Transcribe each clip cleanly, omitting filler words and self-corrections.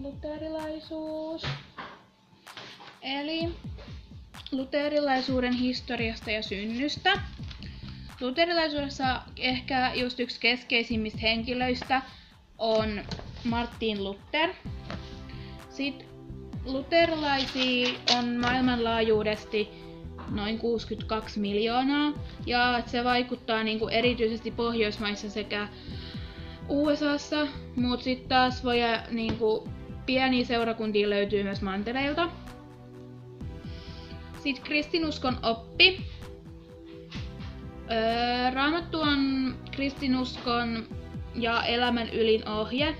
luterilaisuus. Eli luterilaisuuden historiasta ja synnystä. Luterilaisuudessa ehkä just yksi keskeisimmistä henkilöistä on Martin Luther. Sitten luterilaisia on maailmanlaajuisesti noin 62 miljoonaa ja se vaikuttaa niinku erityisesti Pohjoismaissa sekä USAssa, mutta sitten taas niinku pieniä seurakuntia löytyy myös mantereilta. Sitten kristinuskon oppi. Raamattu on kristinuskon ja elämän ylin ohje.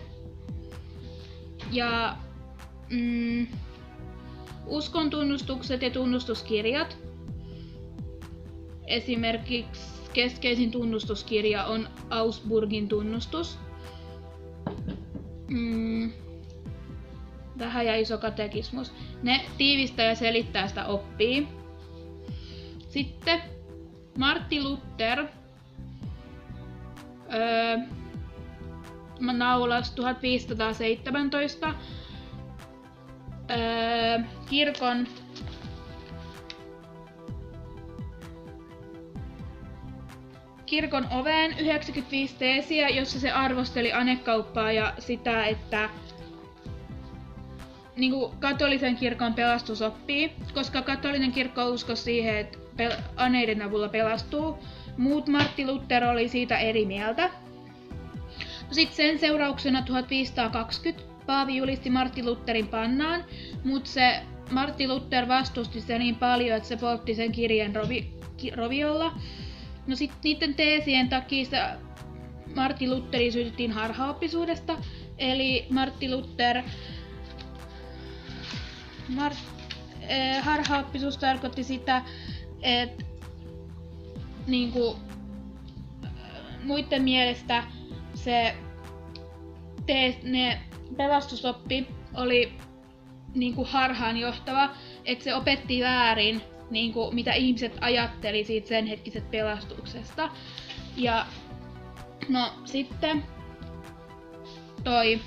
Ja uskon tunnustukset ja tunnustuskirjat. Esimerkiksi keskeisin tunnustuskirja on Augsburgin tunnustus. Vähän ja iso katekismus. Ne tiivistää ja selittää sitä oppia. Sitten Martti Luther naulasi 1517 kirkon oveen 95 teesiä, jossa se arvosteli anekauppaa ja sitä, että niinku katolisen kirkon pelastusoppia, koska katolinen kirkko uskoi siihen, että aneiden avulla pelastuu. Muut Martti Luther oli siitä eri mieltä. Sitten sen seurauksena 1520 paavi julisti Martti Lutherin pannaan, mutta se Martti Luther vastusti sitä niin paljon, että se poltti sen kirjan roviolla. No sitten niiden teesien takia Martti Lutheria syytettiin harhaoppisuudesta, eli Martti Luther harhaoppisuus tarkoitti sitä, että niinku, muiden mielestä ne pelastusoppi oli niinku harhaanjohtava, että se opetti väärin niinku, mitä ihmiset ajatteli siitä sen hetkisestä pelastuksesta. Ja no sitten toi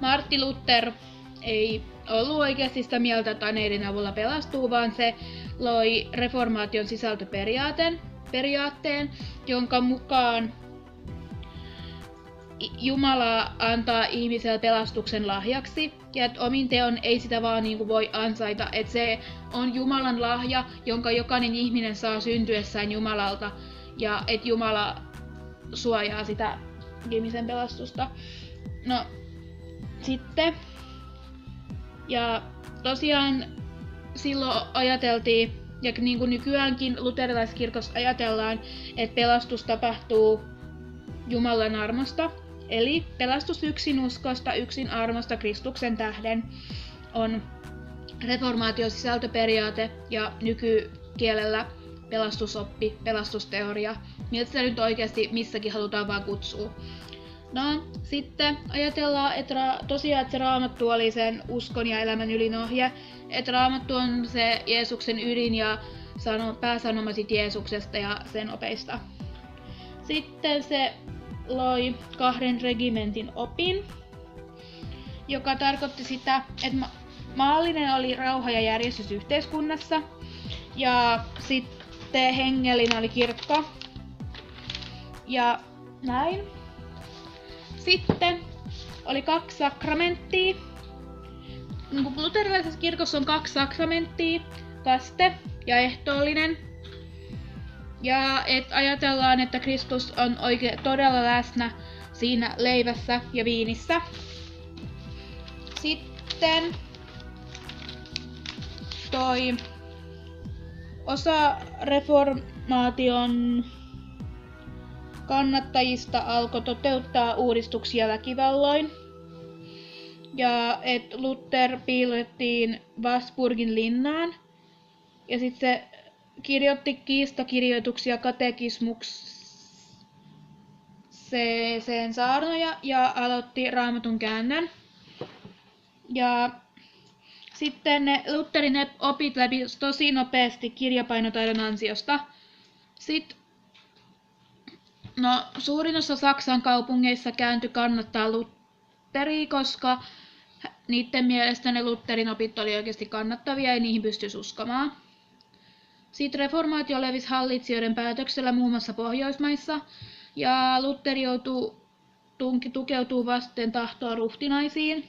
Martti Luther ei ollut oikeasti sitä mieltä, että aneiden avulla pelastuu, vaan se loi reformaation sisältöperiaatteen, jonka mukaan Jumala antaa ihmiselle pelastuksen lahjaksi ja että omin teon ei sitä vaan niinku voi ansaita, että se on Jumalan lahja, jonka jokainen ihminen saa syntyessään Jumalalta ja että Jumala suojaa sitä ihmisen pelastusta. No sitten ja tosiaan silloin ajateltiin, ja niin kuin nykyäänkin luterilaiskirkossa ajatellaan, että pelastus tapahtuu Jumalan armosta. Eli pelastus yksin uskosta, yksin armosta Kristuksen tähden on reformaation sisältöperiaate ja nykykielellä pelastusoppi, pelastusteoria, miltä sitä nyt oikeasti missäkin halutaan vaan kutsua. No, sitten ajatellaan, että tosiaan se Raamattu oli sen uskon ja elämän ylinohje, että Raamattu on se Jeesuksen ydin ja pääsanoma Jeesuksesta ja sen opeista. Sitten se loi 2 regimentin opin, joka tarkoitti sitä, että maallinen oli rauha ja järjestys yhteiskunnassa ja sitten hengellinen oli kirkko ja näin. Sitten oli 2 sakramenttia. Luterilaisessa kirkossa on 2 sakramenttia, kaste ja ehtoollinen. Ja ajatellaan, että Kristus on oikein todella läsnä siinä leivässä ja viinissä. Sitten osa reformaation kannattajista alkoi toteuttaa uudistuksia väkivalloin. Ja että Luther piilotettiin Wartburgin linnaan. Ja sitten se kirjoitti kiistakirjoituksia katekismukseen saarnoja ja aloitti Raamatun käännön. Ja sitten ne Lutherin opit läpi tosi nopeasti kirjapainotaidon ansiosta. Sitten suurin osa Saksan kaupungeissa kääntyi kannattaa Lutteria, koska niiden mielestä ne Lutterin opit oli oikeasti kannattavia ja niihin pystyisi uskomaan. Sitten reformaatio levisi hallitsijoiden päätöksellä muun muassa Pohjoismaissa, ja Lutteri joutui tukeutuu vasten tahtoa ruhtinaisiin.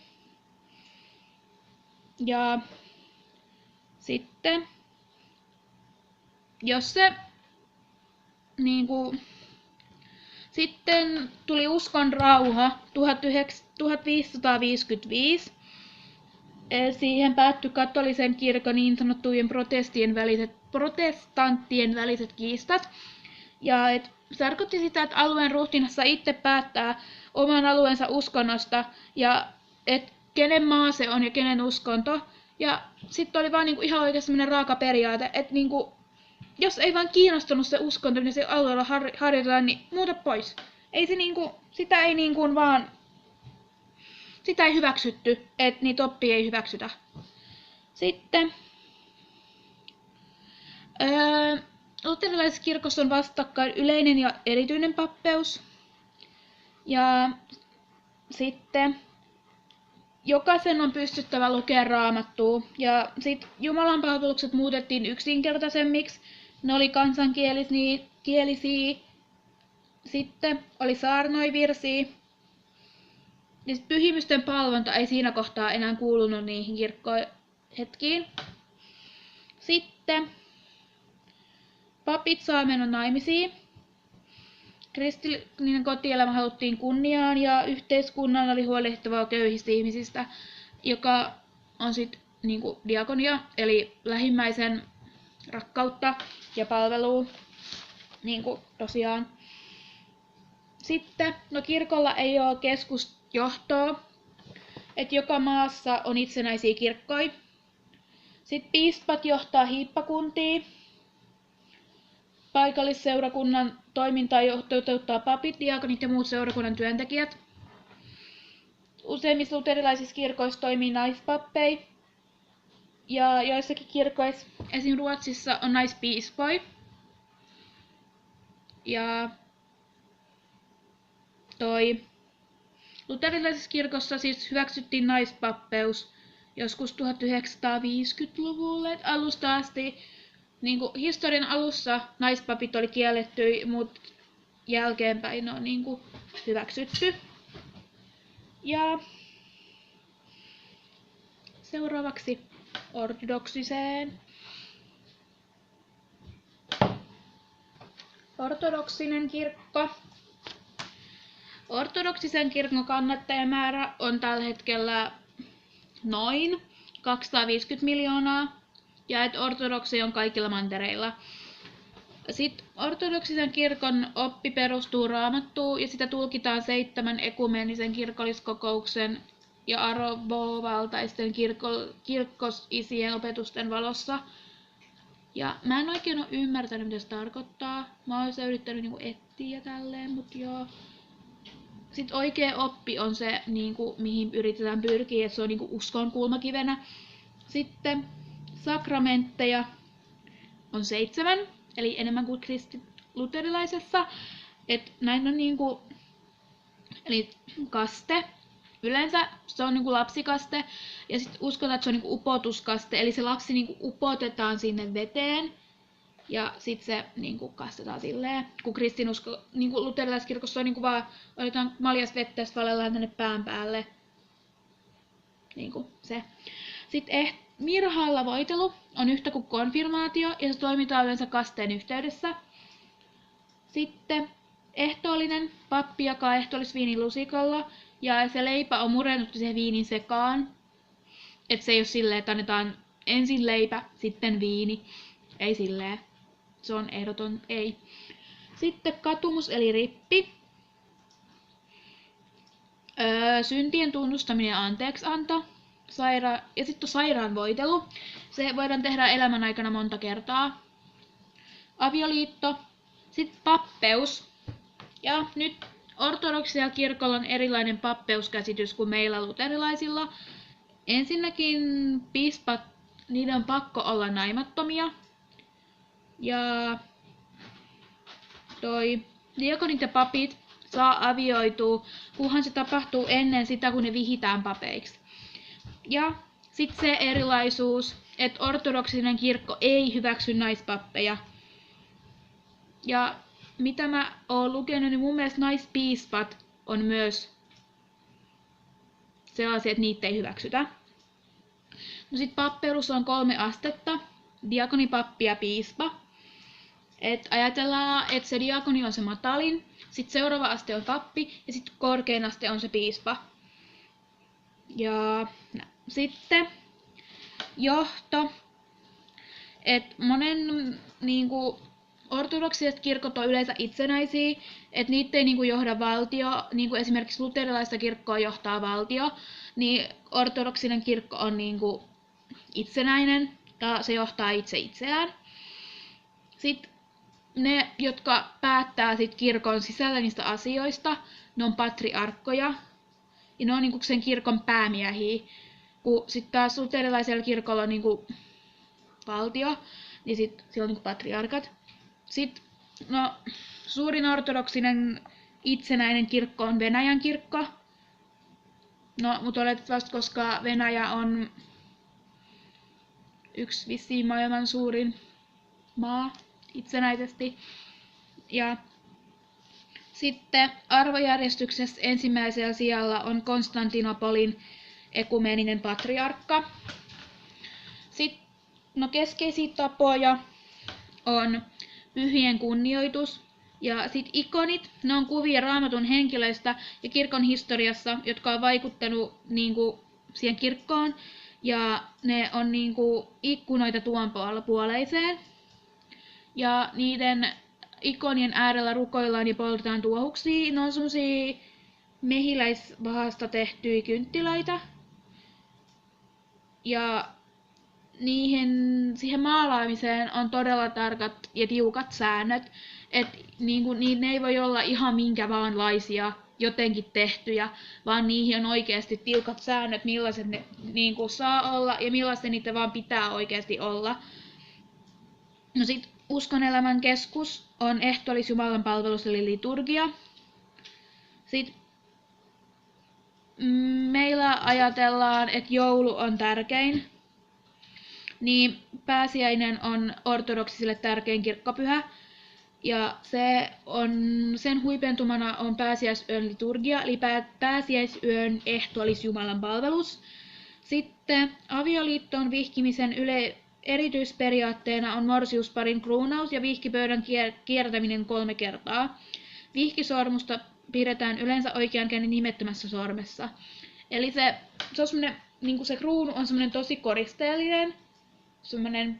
Ja sitten, jos se sitten tuli uskon rauha 1555. Siihen päättyi katolisen kirkon niin sanottujen protestanttien väliset kiistat. Ja se tarkoitti sitä, että alueen ruhtinassa itse päättää oman alueensa uskonnosta ja että kenen maa se on ja kenen uskonto. Ja sitten oli vaan ihan oikeasti sellainen raaka periaate, että jos ei vaan kiinnostunut se uskonto, niin se alueella harjoitetaan, niin muuta pois. Ei se sitä ei vaan, sitä ei hyväksytty, että niitä oppia ei hyväksytä. Sitten luterilaisessa kirkossa on vastakkain yleinen ja erityinen pappeus. Ja sitten jokaisen on pystyttävä lukemaan Raamattua. Ja sitten Jumalan palvelukset muutettiin yksinkertaisemmiksi. Ne oli kansankielisiä. Sitten oli saarnoivirsiä. Ja sit pyhimysten palvonta ei siinä kohtaa enää kuulunut niihin kirkkohetkiin. Sitten papit saa mennä naimisiin. Kristillinen kotielämä haluttiin kunniaan ja yhteiskunnan oli huolehdittava köyhistä ihmisistä, joka on sitten diakonia, eli lähimmäisen rakkautta ja palvelua, tosiaan. Sitten, kirkolla ei ole keskusjohtoa, että joka maassa on itsenäisiä kirkkoja. Sitten piispat johtaa hiippakuntia. Paikallisseurakunnan toimintaa toteuttaa papit, diakonit ja muut seurakunnan työntekijät. Useimmissa luterilaisissa kirkoissa toimii naispappeja. Ja joissakin kirkoissa, esim. Ruotsissa, on naispiispoja. Ja luterilaisessa kirkossa siis hyväksyttiin naispappeus joskus 1950-luvulle alusta asti. Historian alussa naispapit oli kielletty, mutta jälkeenpäin ne on hyväksytty. Ja seuraavaksi ortodoksiseen. Ortodoksinen kirkko. Ortodoksisen kirkon kannattajamäärä on tällä hetkellä noin 250 miljoonaa. Ja että ortodoksi on kaikilla mantereilla. Sitten ortodoksisen kirkon oppi perustuu Raamattuun ja sitä tulkitaan 7 ekumeenisen kirkolliskokouksen ja arvovaltaisten kirkkosisien opetusten valossa. Ja mä en oikein ole ymmärtänyt, mitä se tarkoittaa. Mä oon yrittänyt etsiä tälleen, mutta joo. Sitten oikea oppi on se, mihin yritetään pyrkiä, että se on uskon kulmakivenä. Sitten sakramentteja on 7, eli enemmän kuin luterilaisessa. Näin on eli kaste. Yleensä se on lapsikaste ja sitten uskotaan, että se on upotuskaste, eli se lapsi upotetaan sinne veteen ja sitten se kastetaan silleen. Kun kristinusko luterilaisessa kirkossa on vaan otetaan maljas vettä ja valellaan tänne pään päälle. Se. Sitten mirhalla voitelu on yhtä kuin konfirmaatio ja se toimitaan yleensä kasteen yhteydessä. Sitten ehtoollinen pappi jakaa ehtoollisviinin lusikalla ja se leipä on murennettu siihen viinin sekaan. Että se ei ole silleen, että annetaan ensin leipä, sitten viini. Ei silleen. Se on ehdoton ei. Sitten katumus eli rippi. Syntien tunnustaminen ja anteeksianto. Ja sitten sairaanvoitelu. Se voidaan tehdä elämän aikana monta kertaa. Avioliitto. Sitten pappeus. Ja nyt ortodoksisella kirkolla on erilainen pappeuskäsitys kuin meillä luterilaisilla. Ensinnäkin piispat, niiden on pakko olla naimattomia. Ja diakonit ja papit saa avioitua, kunhan se tapahtuu ennen sitä, kun ne vihitään papeiksi. Ja sitten se erilaisuus, että ortodoksinen kirkko ei hyväksy naispappeja. Ja mitä mä oon lukenut, niin mun mielestä naispiispat on myös sellaisia, että niitä ei hyväksytä. No sit pappeus on 3 astetta, diakoni, pappi ja piispa. Et ajatellaan, että se diakoni on se matalin, sitten seuraava aste on pappi ja sitten korkein aste on se piispa. Ja sitten johto. Et monen niinku ortodoksiset kirkot on yleensä itsenäisiä, että niitä ei niinku johda valtio, niinku esimerkiksi luterilaista kirkkoa johtaa valtio, niin ortodoksinen kirkko on niinku itsenäinen ja se johtaa itse itseään. Sitten ne, jotka päättää sit kirkon sisällä niistä asioista, ne on patriarkkoja ja ne on niinku sen kirkon päämiehiä. Kun sitten taas luterilaisella kirkolla on niinku valtio, niin sitten siellä on niinku patriarkat. Sitten suurin ortodoksinen itsenäinen kirkko on Venäjän kirkko. No, mutta oletettavasti, koska Venäjä on yksi vissiin maailman suurin maa itsenäisesti. Ja sitten arvojärjestyksessä ensimmäisellä sijalla on Konstantinopolin ekumeeninen patriarkka. Sitten keskeisiä tapoja on pyhien kunnioitus ja sitten ikonit. Ne on kuvia Raamatun henkilöistä ja kirkon historiassa, jotka on vaikuttanut niinku siihen kirkkoon. Ja ne on niinku ikkunoita tuon puoleiseen. Ja niiden ikonien äärellä rukoillaan ja poltetaan tuohuksia. Ne on semmosia mehiläisvahasta tehtyjä kynttilöitä. Ja siihen maalaamiseen on todella tarkat ja tiukat säännöt. Että niinku, ne ei voi olla ihan minkä vaanlaisia jotenkin tehtyjä, vaan niihin on oikeasti tiukat säännöt, millaiset ne niinku saa olla ja millaiset niitä vaan pitää oikeasti olla. No sit uskonelämän keskus on ehtoollisjumalan palvelus eli liturgia. Sitten meillä ajatellaan, että joulu on tärkein. Niin pääsiäinen on ortodoksisille tärkein kirkkopyhä. Ja sen huipentumana on pääsiäisyön liturgia, eli pääsiäisyön ehtoollisjumalan palvelus. Sitten avioliittoon vihkimisen erityisperiaatteena on morsiusparin kruunaus ja vihkipöydän kiertäminen 3 kertaa. Vihkisormusta pidetään yleensä oikean käden nimettömässä sormessa. Eli se on semmoinen, niin se kruunu on semmoinen tosi koristeellinen, semmoinen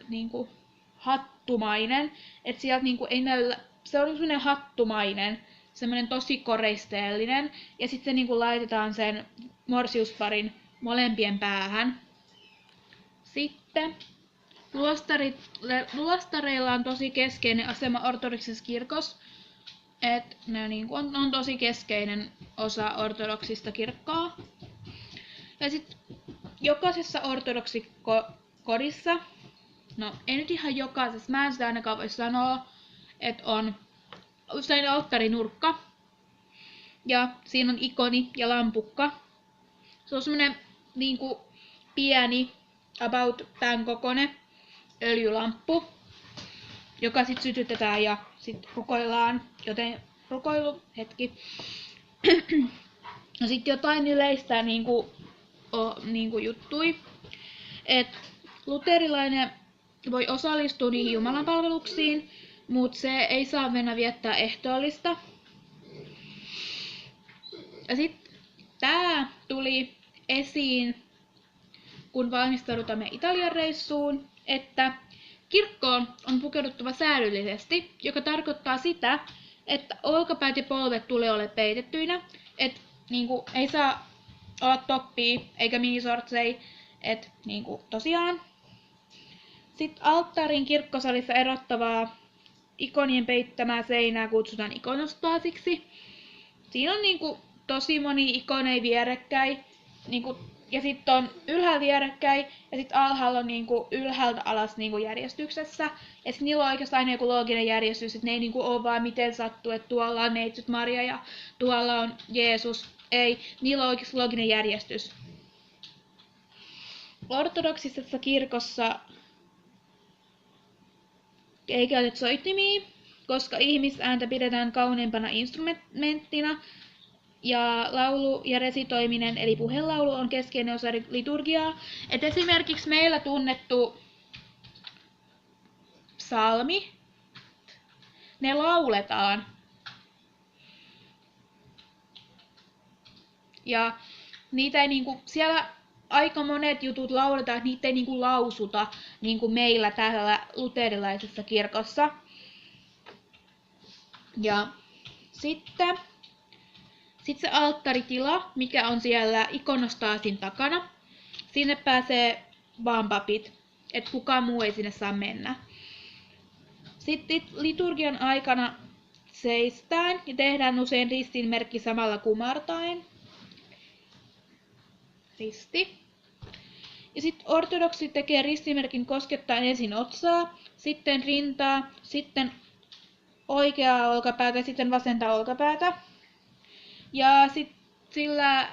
niinku hattumainen, että sieltä niinku ei näy, se on semmoinen hattumainen, semmoinen tosi koristeellinen, ja sitten se niinku laitetaan sen morsiusparin molempien päähän. Sitten luostareilla on tosi keskeinen asema ortodoksisessa kirkossa, että ne niinku on tosi keskeinen osa ortodoksista kirkkoa. Ja sitten jokaisessa ortodoksikodissa, no ei nyt ihan jokaisessa, mä en sitä ainakaan voi sanoa, että on usein alttarinurkka ja siinä on ikoni ja lampukka. Se on semmonen niinku pieni, about tämän kokoinen öljylamppu, joka sit sytytetään ja sit rukoillaan, joten rukoiluhetki. No sit jotain yleistä niinku juttui, että luterilainen voi osallistua niihin jumalanpalveluksiin, mutta se ei saa mennä viettää ehtoollista. Ja sitten tää tuli esiin, kun valmistaudutamme Italian reissuun, että kirkkoon on pukeuduttava säädyllisesti, joka tarkoittaa sitä, että olkapäät ja polvet tulee olla peitettyinä, että niinku, ei saa olla toppia eikä minisortsei, että niinku, tosiaan. Sitten alttaarin kirkkosalissa erottavaa ikonien peittämää seinää kutsutaan ikonostaasiksi. Siinä on niinku tosi moni ikoneja vierekkäin. Niinku ja sitten on ylhäällä vierekkäin, ja sitten alhaalla on niinku ylhäältä alas niinku järjestyksessä. Ja sitten niillä on oikeastaan aina joku looginen järjestys, että ne ei niinku ole vaan miten sattuu, että tuolla on neitsyt Maria ja tuolla on Jeesus. Ei, niillä on oikeasti looginen järjestys. Ortodoksisessa kirkossa ei käytetä soittimia, koska ihmisääntä pidetään kauneimpana instrumenttina, ja laulu ja resitoiminen, eli puhelaulu, on keskeinen osa liturgiaa. Et esimerkiksi meillä tunnettu psalmi, ne lauletaan. Ja niitä ei niinku, siellä aika monet jutut lauletaan, että niitä ei niinku lausuta niinku meillä täällä luterilaisessa kirkossa. Ja sitten se alttaritila, mikä on siellä ikonostaasin takana. Sinne pääsee vaan papit, että kukaan muu ei sinne saa mennä. Sitten liturgian aikana seistään ja tehdään usein ristinmerkki samalla kumartaen. Risti. Ja sitten ortodoksi tekee ristimerkin koskettaen ensin otsaa, sitten rintaa, sitten oikeaa olkapäätä ja sitten vasenta olkapäätä. Ja sitten sillä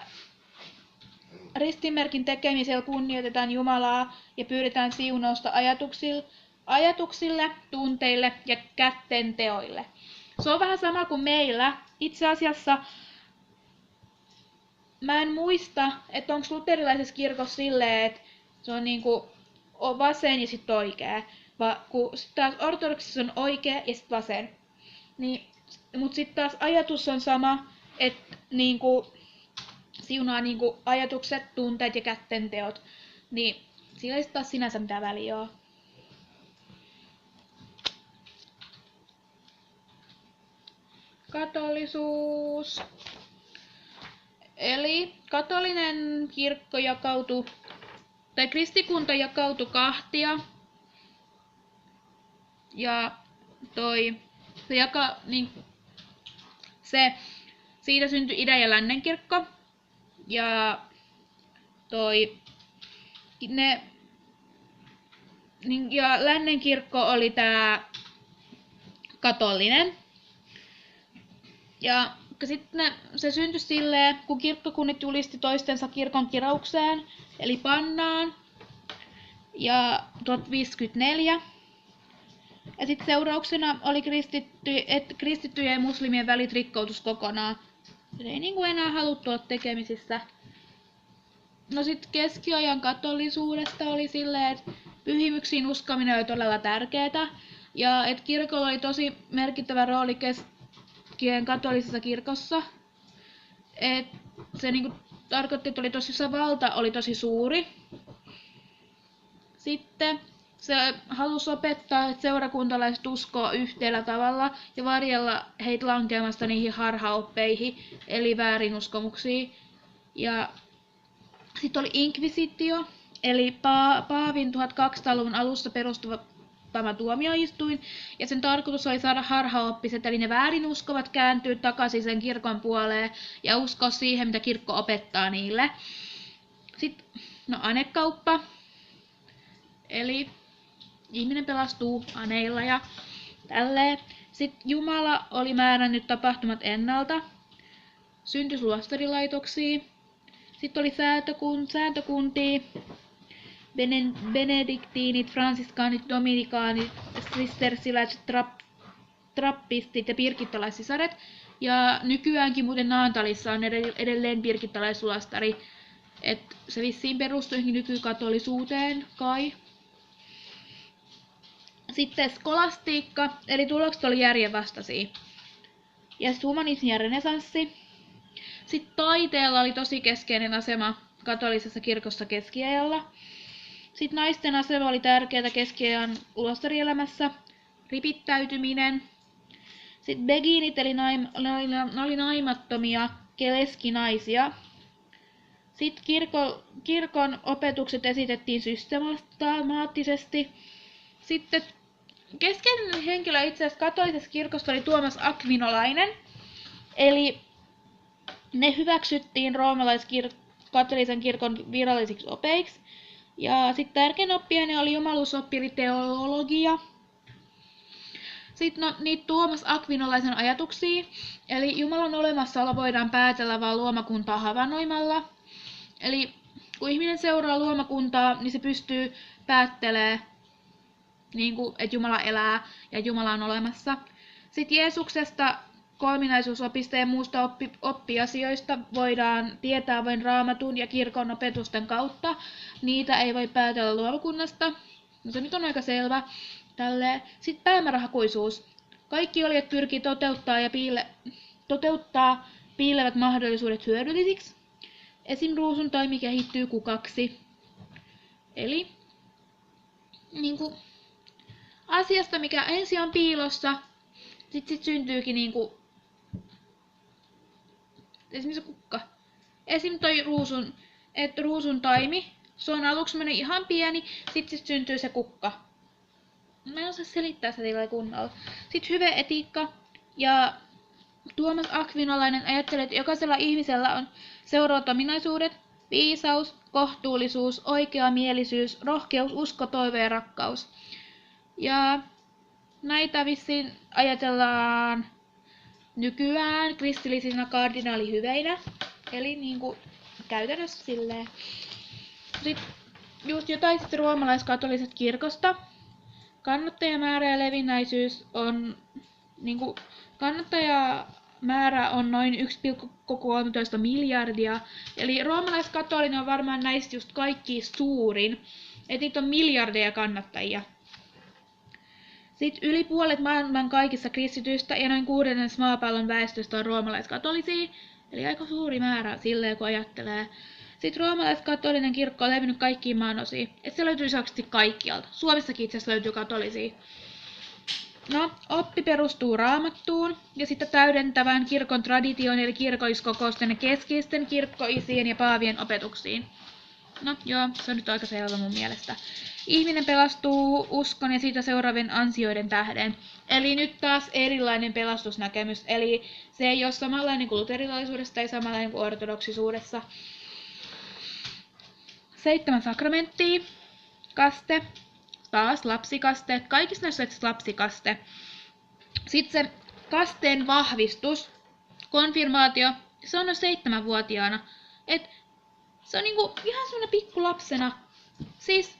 ristimerkin tekemisellä kunnioitetaan Jumalaa ja pyydetään siunausta ajatuksille, tunteille ja kätten teoille. Se on vähän sama kuin meillä. Itse asiassa mä en muista, että onko luterilaisessa kirkossa silleen, että se on niinku vasen ja sitten oikea. Kun sit taas ortodoksissa on oikea ja sitten vasen. Niin, mut sitten taas ajatus on sama, että niinku siunaa niinku ajatukset, tunteet ja kätten teot. Niin sillä ei taas sinänsä mitään väliä ole. Katolisuus. Eli katolinen kirkko jakautui, tai kristikunta jakautui kahtia. Ja siitä syntyi idän ja lännen kirkko. Ja ja lännen kirkko oli tää katolinen. Ja sitten se syntyi silleen, kun kirkkokunnit julisti toistensa kirkon kiraukseen, eli pannaan, ja 1054. Ja sitten seurauksena oli kristittyjen ja muslimien välit rikkoutus kokonaan. Se ei niinku enää haluttu olla tekemisissä. No sitten keskiajan katolisuudesta oli silleen, että pyhimyksiin uskominen oli todella tärkeää. Ja että kirkolla oli tosi merkittävä rooli keskien katolisessa kirkossa. Et se niinku tarkoitti, että valta oli tosi suuri. Sitten se halusi opettaa, että seurakuntalaiset uskoo yhteellä tavalla ja varjella heitä lankeamasta niihin harhaoppeihin, eli väärinuskomuksiin. Ja sitten oli inkvisitio, eli Paavin 1200-luvun alusta perustuva tuomioistuin, ja sen tarkoitus oli saada harhaoppiset, eli ne väärinuskovat kääntyä takaisin sen kirkon puoleen ja uskoa siihen, mitä kirkko opettaa niille. Sitten anekauppa, eli ihminen pelastuu aneilla ja tälleen. Sitten Jumala oli määrännyt tapahtumat ennalta. Syntyi luostarilaitoksia. Sitten oli sääntökuntia. Benediktiinit, fransiskaanit, dominikaanit, sistersiläiset, trappistit ja birgittalaisisaret. Ja nykyäänkin muuten Naantalissa on edelleen birgittalaisluostari. Et se vissiin perustui nykykatolisuuteen kai. Sitten skolastiikka, eli tulokset oli järjenvastaisia. Ja humanismi ja renesanssi. Sitten taiteella oli tosi keskeinen asema katolisessa kirkossa keskiajalla. Sitten naisten asema oli tärkeää keskiajan luostarielämässä. Ripittäytyminen. Sitten beginit, eli oli naimattomia leskinaisia. Sitten kirkon opetukset esitettiin systemaattisesti. Sitten keskeinen henkilö itse asiassa katolisessa kirkossa oli Tuomas Akvinolainen. Eli ne hyväksyttiin katolisen kirkon virallisiksi opeiksi. Ja sitten tärkein oppiaine oli jumaluusoppi eli teologia. Sitten niitä Tuomas Akvinolaisen ajatuksia, eli Jumalan olemassaolo voidaan päätellä vain luomakuntaa havainnoimalla. Eli kun ihminen seuraa luomakuntaa, niin se pystyy päättelemään, että Jumala elää ja Jumala on olemassa. Sitten Jeesuksesta, kolminaisuusopista ja muusta oppiasioista voidaan tietää vain Raamatun ja kirkon opetusten kautta. Niitä ei voi päätellä luomakunnasta. No se nyt on aika selvä. Sitten päämäärähakuisuus. Kaikki olijat pyrkii toteuttaa piilevät mahdollisuudet hyödyllisiksi. Esim. Ruusuntaimi kehittyy kukaksi. Eli asiasta, mikä ensin on piilossa, sit syntyykin esimerkiksi kukka. Esim. Toi ruusuntaimi, se on aluksi mennyt ihan pieni, sit syntyy se kukka. Mä en osaa selittää sitä teille kunnolla. Sitten hyveetiikka ja Tuomas Akvinolainen ajattelee, että jokaisella ihmisellä on seuraavat ominaisuudet: viisaus, kohtuullisuus, oikeamielisyys, rohkeus, usko, toive ja rakkaus. Ja näitä vissiin ajatellaan nykyään kristillisinä kardinaalihyveinä. Eli käytännössä silleen. Sitten just jotain roomalaiskatoliset kirkosta. Kannattajamäärä ja levinnäisyys on kannattajamäärä on noin 1,13 miljardia. Eli roomalaiskatolinen on varmaan näistä just kaikki suurin. Et niitä on miljardeja kannattajia. Sitten yli puolet maailman kaikista kristityistä ja noin 1/6 maapallon väestöstä on roomalaiskatolisia. Eli aika suuri määrä silleen, kun ajattelee. Sitten roomalaiskatolinen kirkko on levinnyt kaikkiin maanosiin. Et se löytyy saksasti kaikkialta. Suomessakin itse asiassa löytyy katolisia. No, oppi perustuu Raamattuun ja sitten täydentävään kirkon traditioon eli kirkolliskokousten ja keskeisten kirkkoisien ja paavien opetuksiin. No joo, se on nyt aika selvä mun mielestä. Ihminen pelastuu uskon ja siitä seuraavien ansioiden tähden. Eli nyt taas erilainen pelastusnäkemys. Eli se ei ole samanlainen kuin luterilaisuudessa tai samanlainen kuin ortodoksisuudessa. 7 sakramenttia, kaste, taas lapsikaste, kaikissa näissä on lapsikaste. Sitten se kasteen vahvistus, konfirmaatio, se on 7-vuotiaana. Et se on ihan semmonen pikkulapsena. Siis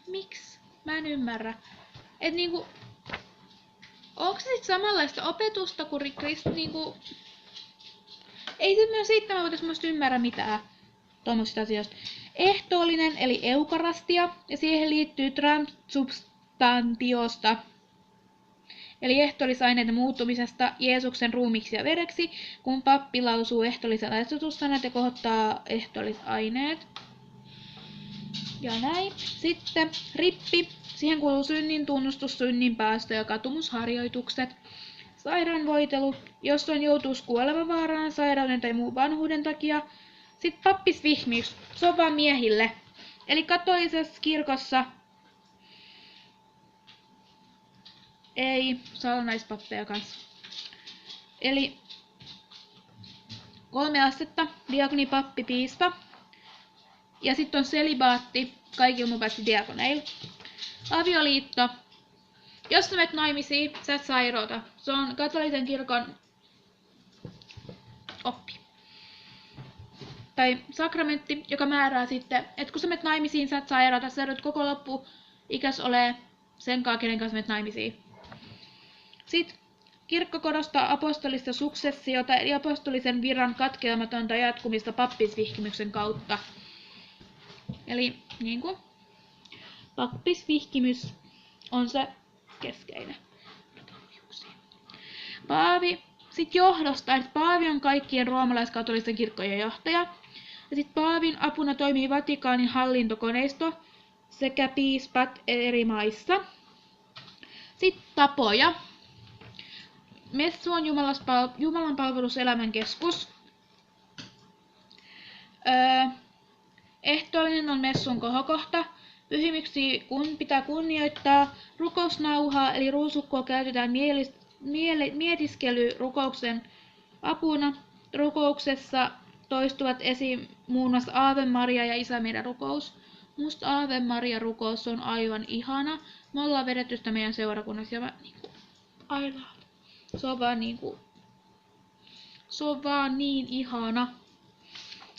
miksi? Mä en ymmärrä. Et onko se sit samanlaista opetusta kuin ei se myös 7-vuotias muista ymmärrä mitään tuommoisista asioista. Ehtoollinen eli eukarastia ja siihen liittyy transubstantiosta eli ehtoollisaineiden muuttumisesta Jeesuksen ruumiksi ja vereksi, kun pappi lausuu ehtoollisen ajatussanat ja kohottaa ehtoollisaineet. Ja näin. Sitten rippi. Siihen kuuluu synnin tunnustus, synnin päästö ja katumusharjoitukset. Sairaanvoitelu, jos on joutuisi kuolemanvaaraan sairauden tai muun vanhuuden takia. Sitten pappisvihmys, se on vaan miehille. Eli katolisessa kirkossa ei saa olla naispappeja kanssa. Eli 3 astetta, diakoni, pappi, piispa. Ja sitten on selibaatti, kaikilla mun paitsi diakoneilla. Avioliitto. Jos sä menet naimisiin, sä et saa erota. Se on katolisen kirkon oppi. Tai sakramentti, joka määrää sitten, että kun sä menet naimisiin, sä et saa erota. Sä joudut koko loppuikäs olee sen kanssa, kenen kanssa menet naimisiin. Sitten kirkko korostaa apostolista suksessiota, eli apostolisen viran katkeamatonta jatkumista pappisvihkimyksen kautta. Eli pappisvihkimys on se keskeinen. Paavi. Sitten johdosta, että paavi on kaikkien roomalaiskatolisten kirkkojen johtaja. Ja sitten paavin apuna toimii Vatikaanin hallintokoneisto sekä piispat eri maissa. Sitten tapoja. Messu on Jumalan palveluselämän keskus. Ehtoollinen on messun kohokohta. Pyhimyksiä pitää kunnioittaa. Rukousnauhaa eli ruusukkoa käytetään mietiskelyrukouksen apuna. Rukouksessa toistuvat esiin muun muassa Ave Maria ja Isä meidän rukous. Musta Ave Maria rukous on aivan ihana. Me ollaan vedetty sitä meidän seurakunnassa ja mä niinku, I love. Se on vaan niin ihana.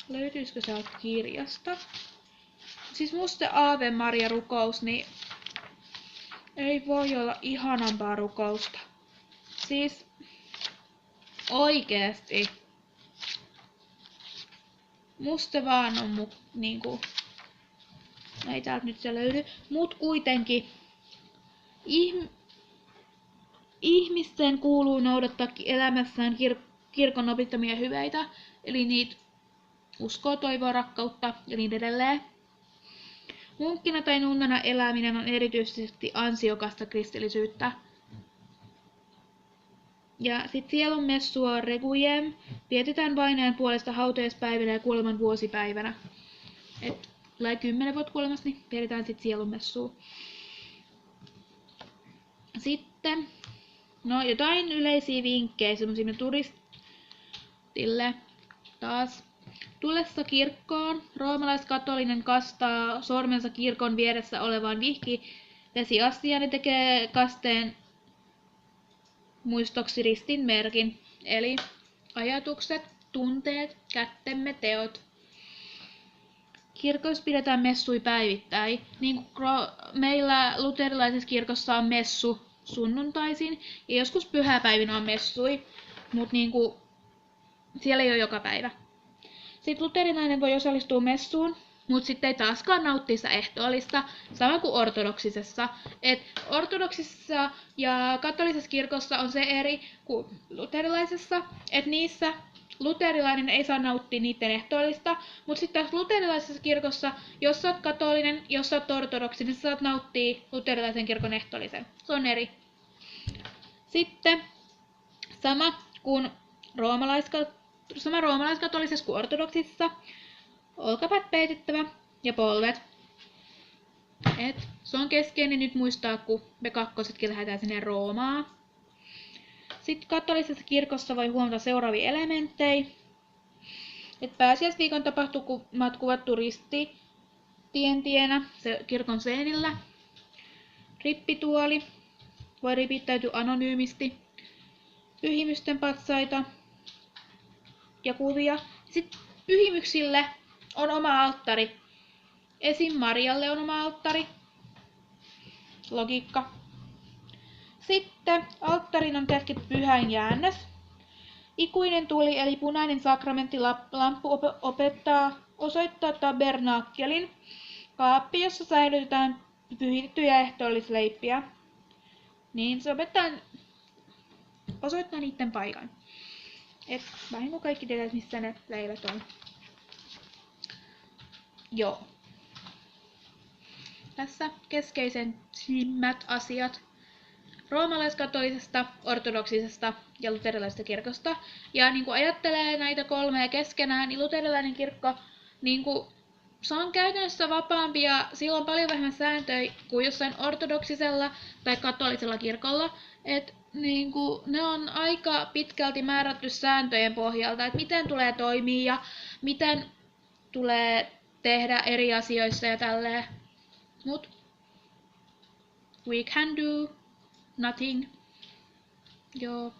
Löytyisikö sieltä kirjasta? Siis musta Ave Maria rukous, niin ei voi olla ihanampaa rukousta. Siis oikeesti. Musta vaan on niinku, ei täältä nyt se löydy, mut kuitenkin ihmisten kuuluu noudattaa elämässään kirkon opittamia hyveitä, eli niitä uskoa, toivoa, rakkautta ja niin edelleen. Munkkina tai nunnana eläminen on erityisesti ansiokasta kristillisyyttä. Ja sit sielunmessua requiem vietetään vainajan puolesta hautajaispäivänä ja kuoleman vuosipäivänä. Et tulee 10 vuotta kuolemassa, niin vietetään sit sielunmessua. Sitten, no jotain yleisiä vinkkejä semmosia turistille taas. Tullessa kirkkoon roomalaiskatolinen kastaa sormensa kirkon vieressä olevaan vihkivesiastiaan ja tekee kasteen muistoksi ristin merkin. Eli ajatukset, tunteet, kättemme, teot. Kirkoissa pidetään messui päivittäin. Niin kuin meillä luterilaisessa kirkossa on messu sunnuntaisin ja joskus pyhäpäivinä on messui, mutta niinku, siellä ei ole joka päivä. Sitten luterilainen voi osallistua messuun, mutta sitten ei taaskaan nauttia sitä ehtoollista, sama kuin ortodoksisessa. Et ortodoksisessa ja katolisessa kirkossa on se eri kuin luterilaisessa, että niissä luterilainen ei saa nauttia niiden ehtoollista, mutta sitten taas luterilaisessa kirkossa, jos sä oot katolinen, jos sä oot ortodoksinen, sä saat nauttia luterilaisen kirkon ehtoollisen. Se on eri. Sitten sama kuin roomalaiskatolisessa kuin ortodoksissa, olkapäät peitettävä ja polvet. Se on keskeinen nyt muistaa, kun me kakkosetkin lähdetään sinne Roomaan. Sitten katolisessa kirkossa voi huomata seuraavia elementtejä. Pääsiäisviikon tapahtumat kuvattu ristitienä kirkon seinillä. Rippituoli voi ripittäytyä anonyymisti. Pyhimysten patsaita ja kuvia. Sitten pyhimyksille on oma alttari. Esim. Marialle on oma alttari. Logiikka. Sitten alttarin on kätketty pyhäinjäännös. Ikuinen tuli eli punainen sakramenttilamppu osoittaa tabernaakkelin. Kaappi, jossa säilytetään pyhitettyjä ehtoollisleippiä. Niin se osoittaa niiden paikan. Vähän kuin kaikki tiedät, missä ne leivät on. Joo. Tässä keskeisimmät asiat roomalaiskatolisesta, ortodoksisesta ja luterilaisesta kirkosta. Ja niin kuin ajattelee näitä kolmea keskenään, niin luterilainen kirkko niin kuin, se on käytännössä vapaampi ja sillä on paljon vähemmän sääntöjä kuin jossain ortodoksisella tai katolisella kirkolla. Niin kuin, ne on aika pitkälti määrätty sääntöjen pohjalta, että miten tulee toimia ja miten tulee tehdä eri asioissa ja tälleen. Mut we can do nothing. Joo.